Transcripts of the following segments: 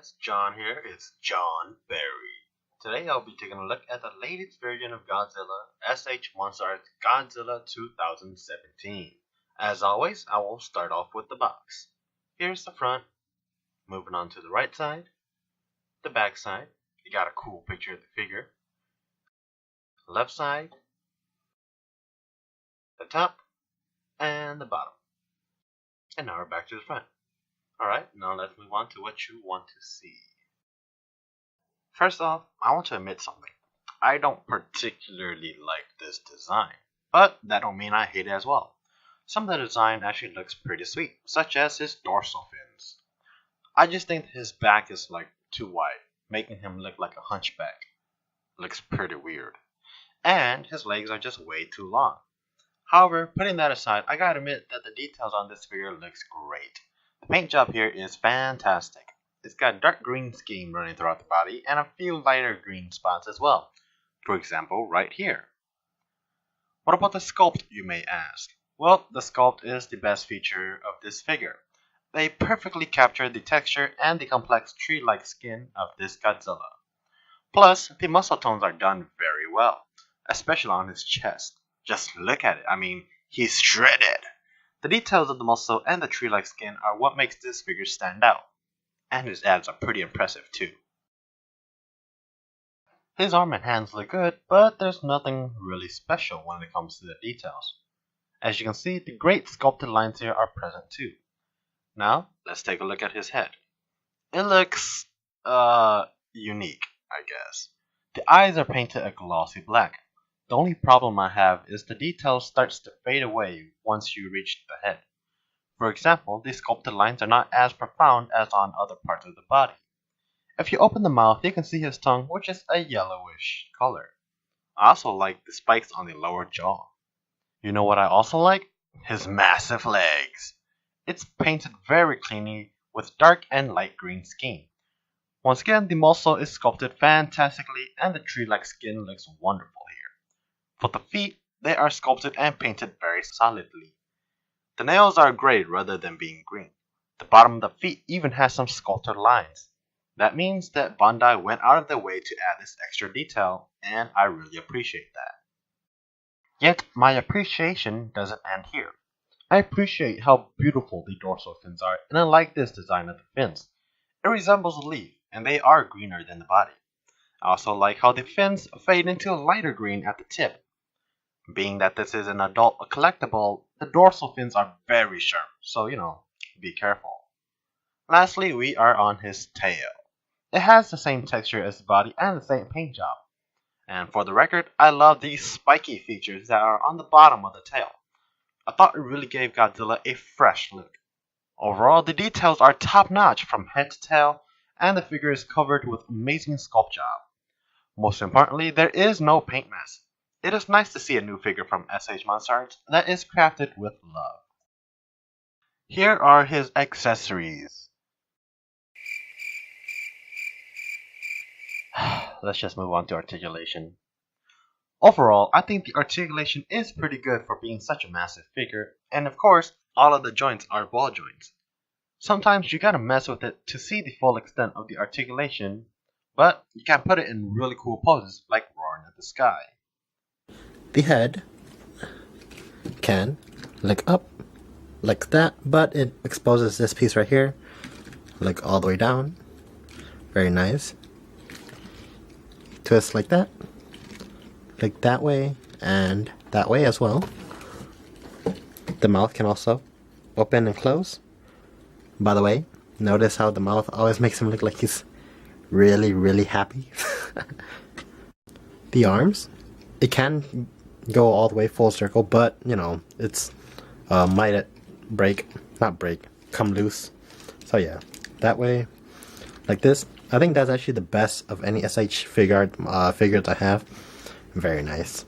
guys, John here. It's John Berry. Today I'll be taking a look at the latest version of Godzilla, Monsterarts Godzilla 2017. As always, I will start off with the box. Here's the front. Moving on to the right side. The back side. You got a cool picture of the figure. Left side. The top. And the bottom. And now we're back to the front. Alright, now let's move on to what you want to see. First off, I want to admit something. I don't particularly like this design, but that don't mean I hate it as well. Some of the design actually looks pretty sweet, such as his dorsal fins. I just think his back is like too wide, making him look like a hunchback. Looks pretty weird. And his legs are just way too long. However, putting that aside, I gotta admit that the details on this figure looks great. The paint job here is fantastic. It's got a dark green scheme running throughout the body and a few lighter green spots as well. For example, right here. What about the sculpt, you may ask? Well, the sculpt is the best feature of this figure. They perfectly capture the texture and the complex tree-like skin of this Godzilla. Plus, the muscle tones are done very well, especially on his chest. Just look at it, I mean, he's shredded! The details of the muscle and the tree-like skin are what makes this figure stand out. And his abs are pretty impressive too. His arm and hands look good, but there's nothing really special when it comes to the details. As you can see, the great sculpted lines here are present too. Now, let's take a look at his head. It looks, unique, I guess. The eyes are painted a glossy black. The only problem I have is the detail starts to fade away once you reach the head. For example, these sculpted lines are not as profound as on other parts of the body. If you open the mouth, you can see his tongue, which is a yellowish color. I also like the spikes on the lower jaw. You know what I also like? His massive legs. It's painted very cleanly with dark and light green scheme. Once again, the muscle is sculpted fantastically and the tree-like skin looks wonderful here. For the feet, they are sculpted and painted very solidly. The nails are gray rather than being green. The bottom of the feet even has some sculpted lines. That means that Bandai went out of their way to add this extra detail, and I really appreciate that. Yet, my appreciation doesn't end here. I appreciate how beautiful the dorsal fins are, and I like this design of the fins. It resembles a leaf, and they are greener than the body. I also like how the fins fade into a lighter green at the tip. Being that this is an adult collectible, the dorsal fins are very sharp, so be careful. Lastly, we are on his tail. It has the same texture as the body and the same paint job. And for the record, I love these spiky features that are on the bottom of the tail. I thought it really gave Godzilla a fresh look. Overall, the details are top notch from head to tail, and the figure is covered with amazing sculpt job. Most importantly, there is no paint mess. It is nice to see a new figure from Monsterarts that is crafted with love. Here are his accessories. Let's just move on to articulation. Overall, I think the articulation is pretty good for being such a massive figure, and of course, all of the joints are ball joints. Sometimes you gotta mess with it to see the full extent of the articulation, but you can put it in really cool poses like roaring at the sky. The head can look up like that, but it exposes this piece right here, look all the way down. Very nice. Twist like that way, and that way as well. The mouth can also open and close. By the way, notice how the mouth always makes him look like he's really, really happy. The arms, it can go all the way full circle, but it's might come loose. So yeah, that way, like this. I think that's actually the best of any SH figures I have. Very nice.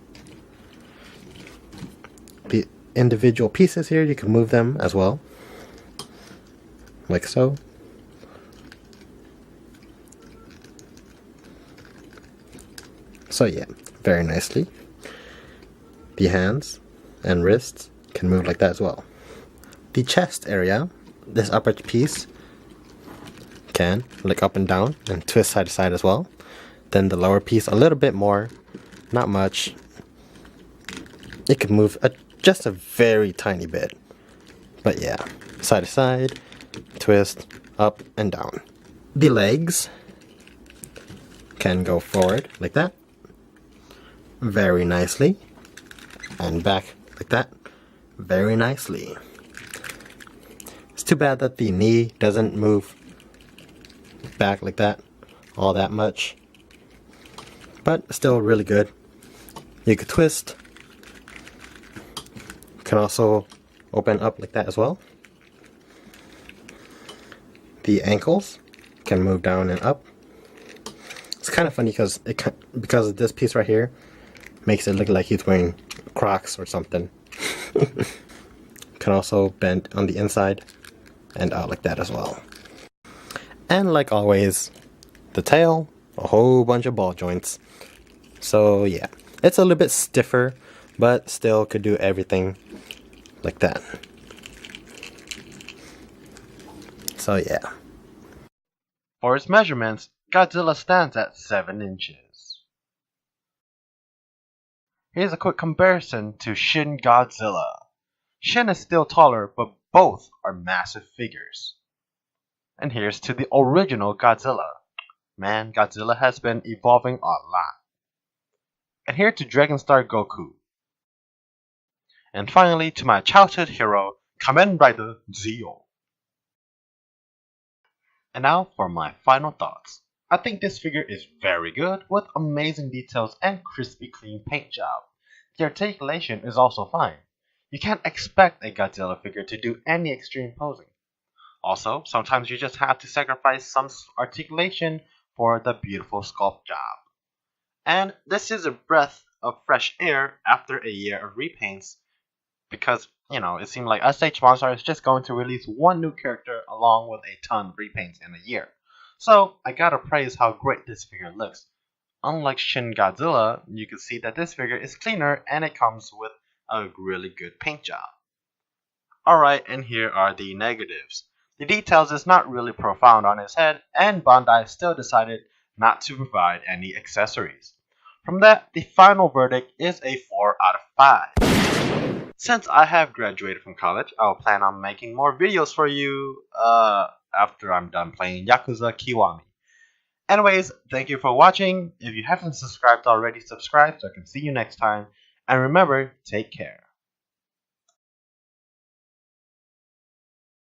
The individual pieces here, you can move them as well, like so. So yeah, very nicely. The hands and wrists can move like that as well. The chest area, this upper piece, can like up and down and twist side to side as well. Then the lower piece a little bit more, not much. It could move just a very tiny bit. But yeah, side to side, twist, up and down. The legs can go forward like that, very nicely, and back like that, very nicely. It's too bad that the knee doesn't move back like that all that much, but still really good. You could twist, can also open up like that as well. The ankles can move down and up. It's kind of funny because this piece right here makes it look like he's wearing Crocs or something. Can also bend on the inside and out like that as well. And like always, the tail, a whole bunch of ball joints. So yeah, it's a little bit stiffer, but still could do everything like that. So yeah. For its measurements, Godzilla stands at 7 inches. Here's a quick comparison to Shin Godzilla. Shin is still taller, but both are massive figures. And here's to the original Godzilla. Man, Godzilla has been evolving a lot. And here to Dragon Star Goku. And finally to my childhood hero, Kamen Rider Zeo. And now for my final thoughts. I think this figure is very good with amazing details and crispy clean paint job. The articulation is also fine. You can't expect a Godzilla figure to do any extreme posing. Also, sometimes you just have to sacrifice some articulation for the beautiful sculpt job. And this is a breath of fresh air after a year of repaints because, it seemed like SH Monsterarts is just going to release one new character along with a ton of repaints in a year. So, I gotta praise how great this figure looks. Unlike Shin Godzilla, you can see that this figure is cleaner and it comes with a really good paint job. Alright, and here are the negatives. The details is not really profound on his head, and Bandai still decided not to provide any accessories. From that, the final verdict is a 4 out of 5. Since I have graduated from college, I'll plan on making more videos for you after I'm done playing Yakuza Kiwami. Anyways, thank you for watching. If you haven't subscribed already, subscribe so I can see you next time. And remember, take care.